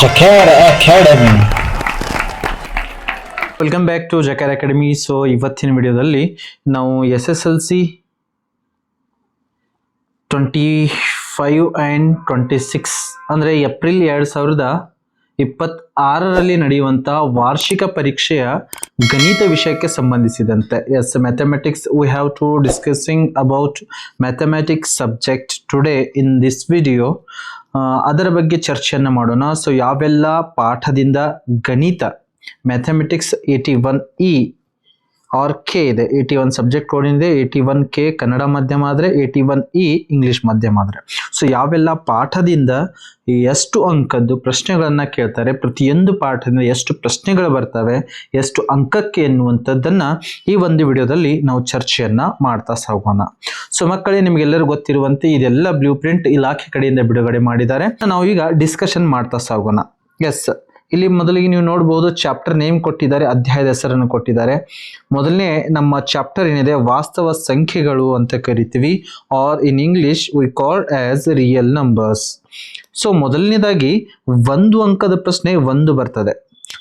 Jacar Academy. Welcome back to Jacar academy. So ಇವತ್ತಿನ ವಿಡಿಯೋದಲ್ಲಿ ನಾವು SSLC 25 ಆ್ಯಂಡ್ 26 ಅಂದರೆ ಏಪ್ರಿಲ್ 2026ರಲ್ಲಿ ನಡೆಯುವಂಥ ವಾರ್ಷಿಕ ಪರೀಕ್ಷೆಯ ಗಣಿತ ವಿಷಯಕ್ಕೆ ಸಂಬಂಧಿಸಿದಂತೆ mathematics we have to discussing about mathematics subject today in this video. ಅದರ ಬಗ್ಗೆ ಚರ್ಚೆಯನ್ನು ಮಾಡೋಣ. ಸೊ ಯಾವೆಲ್ಲ ಪಾಠದಿಂದ ಗಣಿತ ಮ್ಯಾಥಮೆಟಿಕ್ಸ್ 81E ಆರ್ ಕೆ ಇದೆ, 81 ಸಬ್ಜೆಕ್ಟ್ ಕೋಡ್ ಇದೆ, 81K ಕನ್ನಡ ಮಾಧ್ಯಮ ಆದರೆ 81E ಇಂಗ್ಲಿಷ್ ಮಾಧ್ಯಮ ಆದರೆ. ಸೊ ಯಾವೆಲ್ಲ ಪಾಠದಿಂದ ಎಷ್ಟು ಅಂಕದ್ದು ಪ್ರಶ್ನೆಗಳನ್ನು ಕೇಳ್ತಾರೆ, ಪ್ರತಿಯೊಂದು ಪಾಠದಿಂದ ಎಷ್ಟು ಪ್ರಶ್ನೆಗಳು ಬರ್ತವೆ, ಎಷ್ಟು ಅಂಕಕ್ಕೆ ಎನ್ನುವಂಥದ್ದನ್ನು ಈ ಒಂದು ವಿಡಿಯೋದಲ್ಲಿ ನಾವು ಚರ್ಚೆಯನ್ನು ಮಾಡ್ತಾ ಸಾಗೋಣ. ಸೊ ಮಕ್ಕಳೇ, ನಿಮಗೆಲ್ಲರೂ ಗೊತ್ತಿರುವಂತೆ ಇದೆಲ್ಲ ಬ್ಲೂ ಪ್ರಿಂಟ್ ಇಲಾಖೆ ಕಡೆಯಿಂದ ಬಿಡುಗಡೆ ಮಾಡಿದ್ದಾರೆ. ನಾವು ಈಗ ಡಿಸ್ಕಷನ್ ಮಾಡ್ತಾ ಸಾಗೋಣ. ಎಸ್, ಇಲ್ಲಿ ಮೊದಲಿಗೆ ನೀವು ನೋಡಬಹುದು ಚಾಪ್ಟರ್ ನೇಮ್ ಕೊಟ್ಟಿದ್ದಾರೆ, ಅಧ್ಯಾಯದ ಹೆಸರನ್ನು ಕೊಟ್ಟಿದ್ದಾರೆ. ಮೊದಲನೇ ನಮ್ಮ ಚಾಪ್ಟರ್ ಏನಿದೆ ವಾಸ್ತವ ಸಂಖ್ಯೆಗಳು ಅಂತ ಕರಿತೀವಿ, or in English we called as real numbers. So ಮೊದಲನೇದಾಗಿ ಒಂದು ಅಂಕದ ಪ್ರಶ್ನೆ ಒಂದು ಬರ್ತದೆ.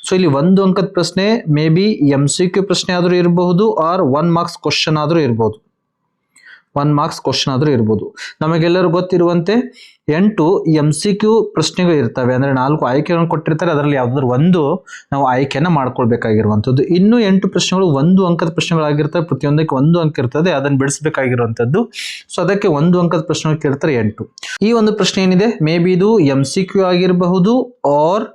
ಸೊ ಇಲ್ಲಿ ಒಂದು ಅಂಕದ ಪ್ರಶ್ನೆ ಮೇ ಬಿ MCQ ಪ್ರಶ್ನೆ ಆದರೂ ಇರಬಹುದು ಆರ್ 1 ಮಾರ್ಕ್ಸ್ ಕ್ವಶನ್ ಆದರೂ ಇರಬಹುದು. 1 ಮಾರ್ಕ್ಸ್ ಕ್ವಶನ್ ಆದರೂ ಇರ್ಬೋದು. ನಮಗೆಲ್ಲರೂ ಗೊತ್ತಿರುವಂತೆ 8 MCQ ಪ್ರಶ್ನೆಗಳು ಇರ್ತವೆ, ಅಂದರೆ 4 ಆಯ್ಕೆಗಳನ್ನು ಕೊಟ್ಟಿರ್ತಾರೆ, ಅದರಲ್ಲಿ ಯಾವುದಾದ್ರು ಒಂದು ನಾವು ಆಯ್ಕೆಯನ್ನು ಮಾಡ್ಕೊಳ್ಬೇಕಾಗಿರುವಂಥದ್ದು. ಇನ್ನೂ 8 ಪ್ರಶ್ನೆಗಳು 1 ಅಂಕದ ಪ್ರಶ್ನೆಗಳಾಗಿರ್ತವೆ, ಪ್ರತಿಯೊಂದಕ್ಕೆ 1 ಅಂಕ ಇರ್ತದೆ, ಅದನ್ನು ಬಿಡಿಸಬೇಕಾಗಿರುವಂಥದ್ದು. ಸೊ ಅದಕ್ಕೆ 1 ಅಂಕದ ಪ್ರಶ್ನೆಗಳು ಕೇಳ್ತಾರೆ 8. ಈ ಒಂದು ಪ್ರಶ್ನೆ ಏನಿದೆ ಮೇ ಬಿ ಇದು MCQ ಆಗಿರಬಹುದು ಆರ್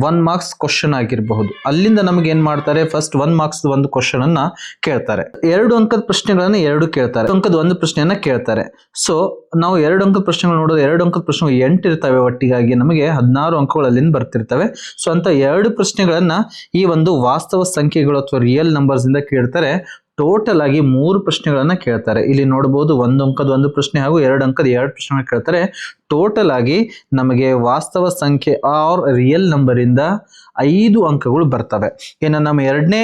1 ಮಾರ್ಕ್ಸ್ ಕ್ವಶನ್ ಆಗಿರಬಹುದು. ಅಲ್ಲಿಂದ ನಮಗೆ ಏನ್ ಮಾಡ್ತಾರೆ, ಫಸ್ಟ್ 1 ಮಾರ್ಕ್ಸ್ ಒಂದು ಕ್ವಶನ್ ಅನ್ನ ಕೇಳ್ತಾರೆ. 2 ಅಂಕದ ಪ್ರಶ್ನೆಗಳನ್ನ 2 ಕೇಳ್ತಾರೆ, 1 ಅಂಕದ ಒಂದು ಪ್ರಶ್ನೆಯನ್ನ ಕೇಳ್ತಾರೆ. ಸೊ ನಾವು 2 ಅಂಕದ ಪ್ರಶ್ನೆಗಳು ನೋಡೋದು, 2 ಅಂಕದ ಪ್ರಶ್ನೆಗಳು 8 ಇರ್ತವೆ, ಒಟ್ಟಿಗಾಗಿ ನಮಗೆ 16 ಅಂಕಗಳು ಅಲ್ಲಿಂದ ಬರ್ತಿರ್ತವೆ. ಸೊ ಅಂತ 2 ಪ್ರಶ್ನೆಗಳನ್ನ ಈ ಒಂದು ವಾಸ್ತವ ಸಂಖ್ಯೆಗಳು ಅಥವಾ ರಿಯಲ್ ನಂಬರ್ಸ್ ಇಂದ ಕೇಳ್ತಾರೆ. ಟೋಟಲ್ ಆಗಿ 3 ಪ್ರಶ್ನೆಗಳನ್ನ ಕೇಳ್ತಾರೆ. ಇಲ್ಲಿ ನೋಡಬಹುದು 1 ಅಂಕದ 1 ಪ್ರಶ್ನೆ ಹಾಗೂ 2 ಅಂಕದ 2 ಪ್ರಶ್ನೆಗಳು ಕೇಳ್ತಾರೆ. ಟೋಟಲ್ ಆಗಿ ನಮಗೆ ವಾಸ್ತವ ಸಂಖ್ಯೆ ಆರ್ ರಿಯಲ್ ನಂಬರ್ ಇಂದ 5 ಅಂಕಗಳು ಬರ್ತವೆ. ಇನ್ನು ನಮ್ಮ ಎರಡನೇ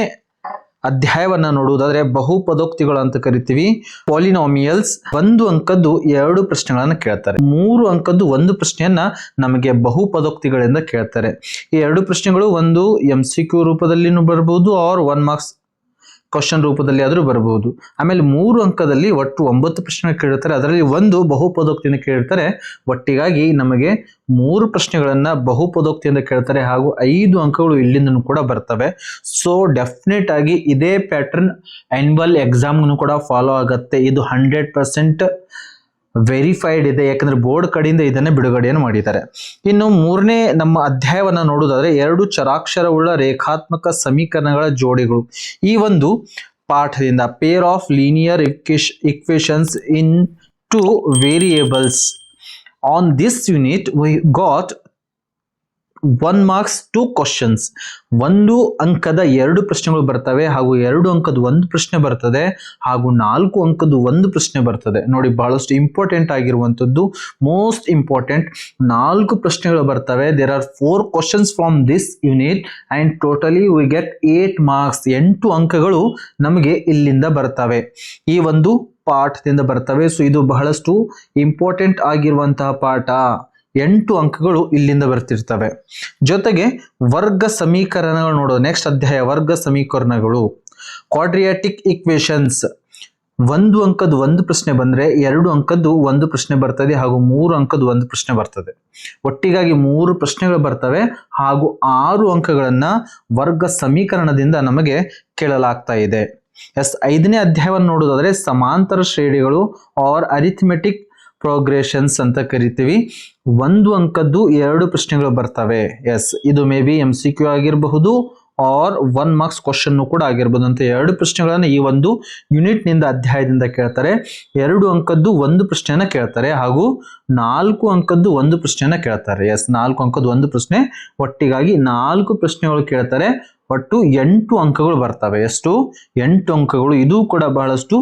ಅಧ್ಯಾಯವನ್ನ ನೋಡುವುದಾದ್ರೆ ಬಹುಪದೋಕ್ತಿಗಳು ಅಂತ ಕರಿತೀವಿ, ಪಾಲಿನಾಮಿಯಲ್ಸ್. 1 ಅಂಕದ್ದು 2 ಪ್ರಶ್ನೆಗಳನ್ನ ಕೇಳ್ತಾರೆ, 3 ಅಂಕದ್ದು 1 ಪ್ರಶ್ನೆಯನ್ನ ನಮಗೆ ಬಹುಪದೋಕ್ತಿಗಳಿಂದ ಕೇಳ್ತಾರೆ. ಈ 2 ಪ್ರಶ್ನೆಗಳು ಒಂದು MCQ ರೂಪದಲ್ಲಿನೂ ಬರಬಹುದು ಆರ್ 1 ಮಾರ್ಕ್ಸ್ ಕ್ವಶನ್ ರೂಪದಲ್ಲಿ ಆದರೂ ಬರಬಹುದು. ಆಮೇಲೆ 3 ಅಂಕದಲ್ಲಿ ಒಟ್ಟು 9 ಪ್ರಶ್ನೆಗಳು ಕೇಳಿರ್ತಾರೆ, ಅದರಲ್ಲಿ ಒಂದು ಬಹುಪದೋಕ್ತಿಯನ್ನು ಕೇಳಿರ್ತಾರೆ. ಒಟ್ಟಿಗಾಗಿ ನಮಗೆ 3 ಪ್ರಶ್ನೆಗಳನ್ನ ಬಹುಪದೋಕ್ತಿಯಿಂದ ಕೇಳ್ತಾರೆ ಹಾಗೂ 5 ಅಂಕಗಳು ಇಲ್ಲಿಂದನೂ ಕೂಡ ಬರ್ತವೆ. ಸೊ ಡೆಫಿನೆಟ್ ಆಗಿ ಇದೇ ಪ್ಯಾಟರ್ನ್ ಆನ್ಯುವಲ್ ಎಕ್ಸಾಮ್ಗೂ ಕೂಡ ಫಾಲೋ ಆಗುತ್ತೆ. ಇದು 100% ವೆರಿಫೈಡ್ ಇದೆ, ಯಾಕಂದ್ರೆ ಬೋರ್ಡ್ ಕಡೆಯಿಂದ ಇದನ್ನ ಬಿಡುಗಡೆಯನ್ನು ಮಾಡಿದ್ದಾರೆ. ಇನ್ನು 3ನೇ ನಮ್ಮ ಅಧ್ಯಾಯವನ್ನ ನೋಡುವುದಾದ್ರೆ 2 ಚರಾಕ್ಷರವುಳ್ಳ ರೇಖಾತ್ಮಕ ಸಮೀಕರಣಗಳ ಜೋಡಿಗಳು. ಈ ಒಂದು ಪಾಠದಿಂದ pair of linear equations in 2 variables. On this unit we got 1 marks 2 questions. 1 ಅಂಕದ 2 ಪ್ರಶ್ನೆಗಳು ಬರ್ತವೆ ಹಾಗೂ 2 ಅಂಕದ 1 ಪ್ರಶ್ನೆ ಬರ್ತದೆ ಹಾಗೂ 4 ಅಂಕದ 1 ಪ್ರಶ್ನೆ ಬರ್ತದೆ. ನೋಡಿ, ಬಹಳಷ್ಟು ಇಂಪಾರ್ಟೆಂಟ್ ಆಗಿರುವಂಥದ್ದು, ಮೋಸ್ಟ್ ಇಂಪಾರ್ಟೆಂಟ್. 4 ಪ್ರಶ್ನೆಗಳು ಬರ್ತವೆ. There are 4 questions from this unit and totally we get 8 marks. 8 ಅಂಕಗಳು ನಮಗೆ ಇಲ್ಲಿಂದ ಬರ್ತವೆ, ಈ ಒಂದು ಪಾಠದಿಂದ ಬರ್ತವೆ. ಸೊ ಇದು ಬಹಳಷ್ಟು ಇಂಪಾರ್ಟೆಂಟ್ ಆಗಿರುವಂತಹ ಪಾಠ. 8 ಅಂಕಗಳು ಇಲ್ಲಿಂದ ಬರ್ತಿರ್ತವೆ. ಜೊತೆಗೆ ವರ್ಗ ಸಮೀಕರಣಗಳು ನೋಡೋದು. ನೆಕ್ಸ್ಟ್ ಅಧ್ಯಾಯ ವರ್ಗ ಸಮೀಕರಣಗಳು, ಕ್ವಾಡ್ರಿಯಾಟಿಕ್ ಇಕ್ವೇಶನ್ಸ್. 1 ಅಂಕದ 1 ಪ್ರಶ್ನೆ ಬಂದ್ರೆ 2 ಅಂಕದ್ದು 1 ಪ್ರಶ್ನೆ ಬರ್ತದೆ ಹಾಗೂ 3 ಅಂಕದ 1 ಪ್ರಶ್ನೆ ಬರ್ತದೆ. ಒಟ್ಟಿಗಾಗಿ 3 ಪ್ರಶ್ನೆಗಳು ಬರ್ತವೆ ಹಾಗೂ 6 ಅಂಕಗಳನ್ನ ವರ್ಗ ಸಮೀಕರಣದಿಂದ ನಮಗೆ ಕೇಳಲಾಗ್ತಾ ಇದೆ. 5ನೇ ಅಧ್ಯಾಯವನ್ನು ನೋಡೋದಾದ್ರೆ ಸಮಾಂತರ ಶ್ರೇಣಿಗಳು ಆರ್ ಅರಿಥಮೆಟಿಕ್ ಪ್ರೋಗ್ರೆಷನ್ಸ್ ಅಂತ ಕರಿತೀವಿ. 1 ಅಂಕದ್ದು 2 ಪ್ರಶ್ನೆಗಳು ಬರ್ತವೆ. ಇದು ಮೇ ಬಿ MCQ ಆಗಿರಬಹುದು ಆರ್ 1 ಮಾರ್ಕ್ಸ್ ಕ್ವಶನ್ ಕೂಡ ಆಗಿರ್ಬೋದು. ಅಂತ 2 ಪ್ರಶ್ನೆಗಳನ್ನ ಈ ಒಂದು ಯೂನಿಟ್ ನಿಂದ ಅಧ್ಯಾಯದಿಂದ ಕೇಳ್ತಾರೆ. 2 ಅಂಕದ್ದು 1 ಪ್ರಶ್ನೆಯನ್ನ ಕೇಳ್ತಾರೆ ಹಾಗೂ 4 ಅಂಕದ್ದು 1 ಪ್ರಶ್ನೆಯನ್ನ ಕೇಳ್ತಾರೆ. 4 ಅಂಕದ್ದು 1 ಪ್ರಶ್ನೆ, ಒಟ್ಟಿಗಾಗಿ 4 ಪ್ರಶ್ನೆಗಳು ಕೇಳ್ತಾರೆ. ಒಟ್ಟು 8 ಅಂಕಗಳು ಬರ್ತವೆ. ಎಷ್ಟು? 8 ಅಂಕಗಳು. ಇದು ಕೂಡ ಬಹಳಷ್ಟು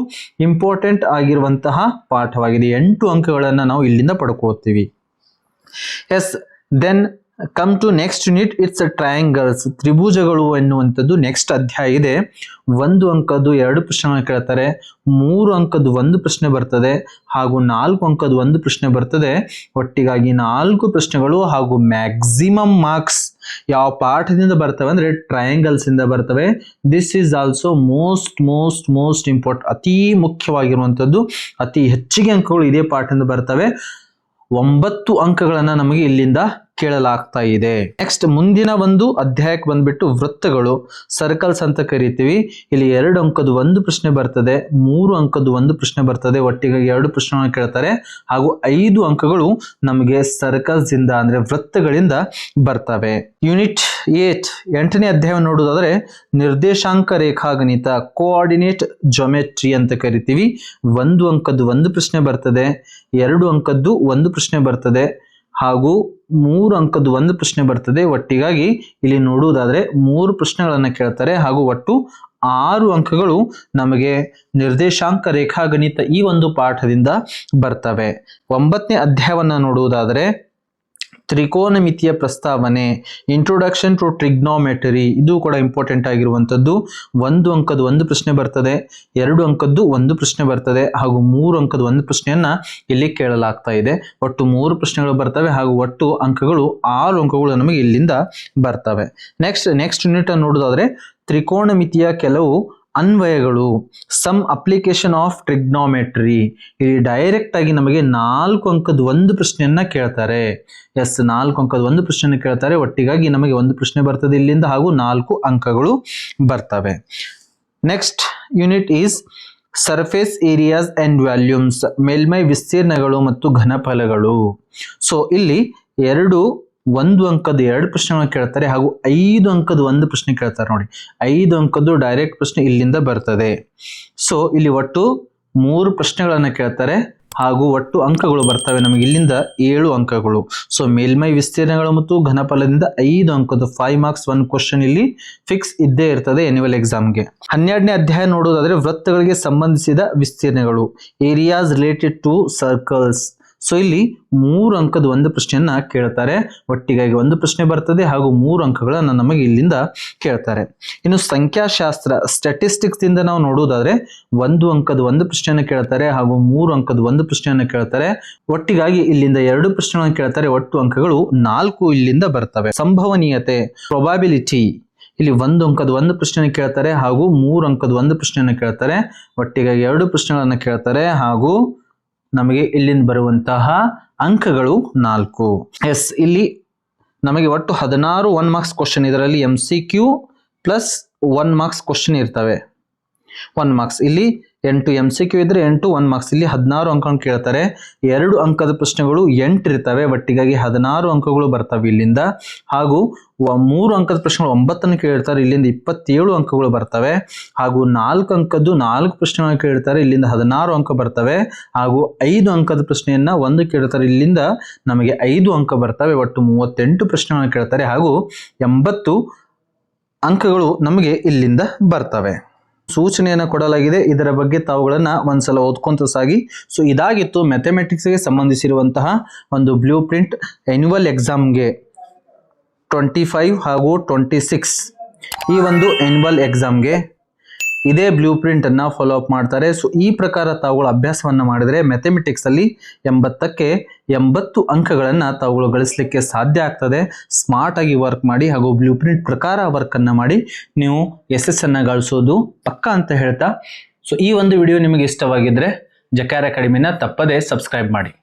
ಇಂಪಾರ್ಟೆಂಟ್ ಆಗಿರುವಂತಹ ಪಾಠವಾಗಿದೆ. 8 ಅಂಕಗಳನ್ನ ನಾವು ಇಲ್ಲಿಂದ ಪಡ್ಕೊಳ್ತೀವಿ. Then come to next unit, it's triangles, ತ್ರಿಭುಜಗಳು ಎನ್ನುವಂಥದ್ದು ನೆಕ್ಸ್ಟ್ ಅಧ್ಯಾಯ ಇದೆ. 1 ಅಂಕದ್ದು 2 ಪ್ರಶ್ನೆಗಳನ್ನು ಕೇಳ್ತಾರೆ, 3 ಅಂಕದ್ದು 1 ಪ್ರಶ್ನೆ ಬರ್ತದೆ ಹಾಗೂ 4 ಅಂಕದ್ದು 1 ಪ್ರಶ್ನೆ ಬರ್ತದೆ. ಒಟ್ಟಿಗಾಗಿ 4 ಪ್ರಶ್ನೆಗಳು ಹಾಗೂ ಮ್ಯಾಕ್ಸಿಮಮ್ ಮಾರ್ಕ್ಸ್ ಯಾವ ಪಾಠದಿಂದ ಬರ್ತವೆ ಅಂದ್ರೆ ಟ್ರಯಾಂಗಲ್ಸ್ ಇಂದ ಬರ್ತವೆ. This is also most important, ಅತಿ ಮುಖ್ಯವಾಗಿರುವಂಥದ್ದು. ಅತಿ ಹೆಚ್ಚಿಗೆ ಅಂಕಗಳು ಇದೇ ಪಾಠದಿಂದ ಬರ್ತವೆ. 9 ಅಂಕಗಳನ್ನ ನಮಗೆ ಇಲ್ಲಿಂದ ಕೇಳಲಾಗ್ತಾ ಇದೆ. ನೆಕ್ಸ್ಟ್ ಮುಂದಿನ ಒಂದು ಅಧ್ಯಾಯಕ್ಕೆ ಬಂದ್ಬಿಟ್ಟು ವೃತ್ತಗಳು, ಸರ್ಕಲ್ಸ್ ಅಂತ ಕರಿತೀವಿ. ಇಲ್ಲಿ 2 ಅಂಕದ್ದು 1 ಪ್ರಶ್ನೆ ಬರ್ತದೆ, 3 ಅಂಕದ್ದು 1 ಪ್ರಶ್ನೆ ಬರ್ತದೆ. ಒಟ್ಟಿಗೆ 2 ಪ್ರಶ್ನೆಗಳನ್ನು ಕೇಳ್ತಾರೆ ಹಾಗೂ 5 ಅಂಕಗಳು ನಮಗೆ ಸರ್ಕಲ್ಸ್ ಇಂದ ಅಂದ್ರೆ ವೃತ್ತಗಳಿಂದ ಬರ್ತವೆ. ಯೂನಿಟ್ 8 8ನೇ ಅಧ್ಯಾಯವನ್ನು ನೋಡುವುದಾದ್ರೆ ನಿರ್ದೇಶಾಂಕ ರೇಖಾಗಣಿತ, ಕೋಆರ್ಡಿನೇಟ್ ಜೊಮೆಟ್ರಿ ಅಂತ ಕರಿತೀವಿ. 1 ಅಂಕದ್ದು 1 ಪ್ರಶ್ನೆ ಬರ್ತದೆ, 2 ಅಂಕದ್ದು 1 ಪ್ರಶ್ನೆ ಬರ್ತದೆ ಹಾಗೂ 3 ಅಂಕದ್ದು 1 ಪ್ರಶ್ನೆ ಬರ್ತದೆ. ಒಟ್ಟಿಗಾಗಿ ಇಲ್ಲಿ ನೋಡುವುದಾದ್ರೆ 3 ಪ್ರಶ್ನೆಗಳನ್ನ ಕೇಳ್ತಾರೆ ಹಾಗೂ ಒಟ್ಟು 6 ಅಂಕಗಳು ನಮಗೆ ನಿರ್ದೇಶಾಂಕ ರೇಖಾಗಣಿತ ಈ ಒಂದು ಪಾಠದಿಂದ ಬರ್ತವೆ. 9ನೇ ಅಧ್ಯಾಯವನ್ನ ನೋಡುವುದಾದರೆ ತ್ರಿಕೋನಮಿತಿಯ ಪ್ರಸ್ತಾವನೆ, ಇಂಟ್ರೊಡಕ್ಷನ್ ಟು ಟ್ರಿಗ್ನೋಮೆಟ್ರಿ, ಇದು ಕೂಡ ಇಂಪಾರ್ಟೆಂಟ್ ಆಗಿರುವಂಥದ್ದು. 1 ಅಂಕದ್ದು 1 ಪ್ರಶ್ನೆ ಬರ್ತದೆ, 2 ಅಂಕದ್ದು 1 ಪ್ರಶ್ನೆ ಬರ್ತದೆ ಹಾಗೂ 3 ಅಂಕದ 1 ಪ್ರಶ್ನೆಯನ್ನ ಇಲ್ಲಿ ಕೇಳಲಾಗ್ತಾ ಇದೆ. ಒಟ್ಟು 3 ಪ್ರಶ್ನೆಗಳು ಬರ್ತವೆ ಹಾಗೂ ಒಟ್ಟು ಅಂಕಗಳು 6 ಅಂಕಗಳು ನಮಗೆ ಇಲ್ಲಿಂದ ಬರ್ತವೆ. ನೆಕ್ಸ್ಟ್ ಯೂನಿಟ್ ಅನ್ನು ನೋಡೋದಾದ್ರೆ ತ್ರಿಕೋನಮಿತಿಯ ಕೆಲವು ಅನ್ವಯಗಳು, ಸಮ್ ಅಪ್ಲಿಕೇಶನ್ ಆಫ್ ಟ್ರಿಗ್ನೋಮೆಟ್ರಿ. ಇಲ್ಲಿ ಡೈರೆಕ್ಟ್ ಆಗಿ ನಮಗೆ 4 ಅಂಕದ 1 ಪ್ರಶ್ನೆಯನ್ನ ಕೇಳ್ತಾರೆ. 4 ಅಂಕದ 1 ಪ್ರಶ್ನೆ ಕೇಳ್ತಾರೆ. ಒಟ್ಟಿಗಾಗಿ ನಮಗೆ 1 ಪ್ರಶ್ನೆ ಬರ್ತದೆ ಇಲ್ಲಿಂದ ಹಾಗೂ 4 ಅಂಕಗಳು ಬರ್ತವೆ. Next unit is surface areas and volumes, ಮೇಲ್ಮೈ ವಿಸ್ತೀರ್ಣಗಳು ಮತ್ತು ಘನಫಲಗಳು. ಸೊ ಇಲ್ಲಿ 1 ಅಂಕದ 2 ಪ್ರಶ್ನೆಗಳನ್ನು ಕೇಳ್ತಾರೆ ಹಾಗೂ 5 ಅಂಕದ 1 ಪ್ರಶ್ನೆ ಕೇಳ್ತಾರೆ. ನೋಡಿ, 5 ಅಂಕದ್ದು ಡೈರೆಕ್ಟ್ ಪ್ರಶ್ನೆ ಇಲ್ಲಿಂದ ಬರ್ತದೆ. ಸೊ ಇಲ್ಲಿ ಒಟ್ಟು 3 ಪ್ರಶ್ನೆಗಳನ್ನ ಕೇಳ್ತಾರೆ ಹಾಗೂ ಒಟ್ಟು ಅಂಕಗಳು ಬರ್ತವೆ ನಮಗೆ ಇಲ್ಲಿಂದ 7 ಅಂಕಗಳು. ಸೊ ಮೇಲ್ಮೈ ವಿಸ್ತೀರ್ಣಗಳು ಮತ್ತು ಘನಫಲದಿಂದ 5 ಅಂಕದ 5 ಮಾರ್ಕ್ಸ್ 1 ಕ್ವಶನ್ ಇಲ್ಲಿ ಫಿಕ್ಸ್ ಇದ್ದೇ ಇರ್ತದೆ ಎನ್ಯುವಲ್ ಎಕ್ಸಾಮ್ಗೆ. 12ನೇ ಅಧ್ಯಾಯ ನೋಡೋದಾದ್ರೆ ವೃತ್ತಗಳಿಗೆ ಸಂಬಂಧಿಸಿದ ವಿಸ್ತೀರ್ಣಗಳು, areas related to circles. So ಇಲ್ಲಿ 3 ಅಂಕದ 1 ಪ್ರಶ್ನೆಯನ್ನ ಕೇಳ್ತಾರೆ. ಒಟ್ಟಿಗಾಗಿ 1 ಪ್ರಶ್ನೆ ಬರ್ತದೆ ಹಾಗೂ 3 ಅಂಕಗಳನ್ನ ನಮಗೆ ಇಲ್ಲಿಂದ ಕೇಳ್ತಾರೆ. ಇನ್ನು ಸಂಖ್ಯಾಶಾಸ್ತ್ರ, ಸ್ಟ್ಯಾಟಿಸ್ಟಿಕ್ಸ್ ಇಂದ ನಾವು ನೋಡುವುದಾದ್ರೆ 1 ಅಂಕದ 1 ಪ್ರಶ್ನೆಯನ್ನ ಕೇಳ್ತಾರೆ ಹಾಗೂ 3 ಅಂಕದ 1 ಪ್ರಶ್ನೆಯನ್ನ ಕೇಳ್ತಾರೆ. ಒಟ್ಟಿಗಾಗಿ ಇಲ್ಲಿಂದ 2 ಪ್ರಶ್ನೆಗಳನ್ನು ಕೇಳ್ತಾರೆ. ಒಟ್ಟು ಅಂಕಗಳು 4 ಇಲ್ಲಿಂದ ಬರ್ತವೆ. ಸಂಭವನೀಯತೆ, ಪ್ರೊಬಾಬಿಲಿಟಿ, ಇಲ್ಲಿ 1 ಅಂಕದ 1 ಪ್ರಶ್ನೆ ಕೇಳ್ತಾರೆ ಹಾಗೂ 3 ಅಂಕದ 1 ಪ್ರಶ್ನೆಯನ್ನ ಕೇಳ್ತಾರೆ. ಒಟ್ಟಿಗಾಗಿ 2 ಪ್ರಶ್ನೆಗಳನ್ನ ಕೇಳ್ತಾರೆ ಹಾಗೂ ನಮಗೆ ಇಲ್ಲಿಂದ ಬರುವಂತಹ ಅಂಕಗಳು 4. ಇಲ್ಲಿ ನಮಗೆ ಒಟ್ಟು 16 1 ಮಾರ್ಕ್ಸ್ ಕ್ವಶನ್, ಇದರಲ್ಲಿ MCQ ಪ್ಲಸ್ 1 ಮಾರ್ಕ್ಸ್ ಕ್ವಶನ್ ಇರ್ತವೆ. 1 ಮಾರ್ಕ್ಸ್ ಇಲ್ಲಿ 8 MCQ ಇದ್ರೆ 8 1 ಮಾರ್ಕ್ಸ್. ಇಲ್ಲಿ 16 ಅಂಕಗಳನ್ನು ಕೇಳ್ತಾರೆ. 2 ಅಂಕದ ಪ್ರಶ್ನೆಗಳು 8 ಇರ್ತವೆ. ಒಟ್ಟಿಗಾಗಿ 16 ಅಂಕಗಳು ಬರ್ತವೆ ಇಲ್ಲಿಂದ ಹಾಗೂ 3 ಅಂಕದ ಪ್ರಶ್ನೆಗಳು 9 ಕೇಳ್ತಾರೆ. ಇಲ್ಲಿಂದ 27 ಅಂಕಗಳು ಬರ್ತವೆ ಹಾಗೂ 4 ಅಂಕದ್ದು 4 ಪ್ರಶ್ನೆಗಳನ್ನು ಕೇಳ್ತಾರೆ. ಇಲ್ಲಿಂದ 16 ಅಂಕ ಬರ್ತವೆ ಹಾಗೂ 5 ಅಂಕದ ಪ್ರಶ್ನೆಯನ್ನ 1 ಕೇಳ್ತಾರೆ. ಇಲ್ಲಿಂದ ನಮಗೆ 5 ಅಂಕ ಬರ್ತವೆ. ಒಟ್ಟು 38 ಪ್ರಶ್ನೆಗಳನ್ನು ಕೇಳ್ತಾರೆ ಹಾಗೂ 80 ಅಂಕಗಳು ನಮಗೆ ಇಲ್ಲಿಂದ ಬರ್ತವೆ. ಸೂಚನೆಯನ್ನು ಕೊಡಲಾಗಿದೆ, ಇದರ ಬಗ್ಗೆ ತಾವುಗಳನ್ನ ಒಂದ್ಸಲ ಓದ್ಕೊಂತ ಸಾಗಿ. ಸೊ ಇದಾಗಿತ್ತು ಮ್ಯಾಥಮೆಟಿಕ್ಸ್ಗೆ ಸಂಬಂಧಿಸಿರುವಂತಹ ಒಂದು ಬ್ಲೂ ಪ್ರಿಂಟ್ ಆನ್ಯುವಲ್ ಎಕ್ಸಾಮ್ಗೆ 25 ಹಾಗೂ 26 ಈ ಒಂದು ಆನ್ಯುವಲ್ ಎಕ್ಸಾಮ್ಗೆ ಇದೇ ಬ್ಲೂ ಪ್ರಿಂಟ್ ಅನ್ನ ಫಾಲೋ ಅಪ್ ಮಾಡ್ತಾರೆ. ಸೊ ಈ ಪ್ರಕಾರ ತಾವುಗಳು ಅಭ್ಯಾಸವನ್ನ ಮಾಡಿದ್ರೆ ಮ್ಯಾಥಮೆಟಿಕ್ಸ್ ಅಲ್ಲಿ 80ಕ್ಕೆ 80 ಅಂಕಗಳನ್ನ ತಾವುಗಳು ಗಳಿಸಲಿಕ್ಕೆ ಸಾಧ್ಯ ಆಗ್ತದೆ. ಸ್ಮಾರ್ಟ್ ಆಗಿ ವರ್ಕ್ ಮಾಡಿ ಹಾಗೂ ಬ್ಲೂ ಪ್ರಿಂಟ್ ಪ್ರಕಾರ ವರ್ಕ್ ಅನ್ನ ಮಾಡಿ ನೀವು SS ಅನ್ನ ಗಳಿಸೋದು ಪಕ್ಕ ಅಂತ ಹೇಳ್ತಾ, ಸೊ ಈ ಒಂದು ವಿಡಿಯೋ ನಿಮಗೆ ಇಷ್ಟವಾಗಿದ್ರೆ ಜಕಾರ್ ಅಕಾಡೆಮಿನ ತಪ್ಪದೇ ಸಬ್ಸ್ಕ್ರೈಬ್ ಮಾಡಿ.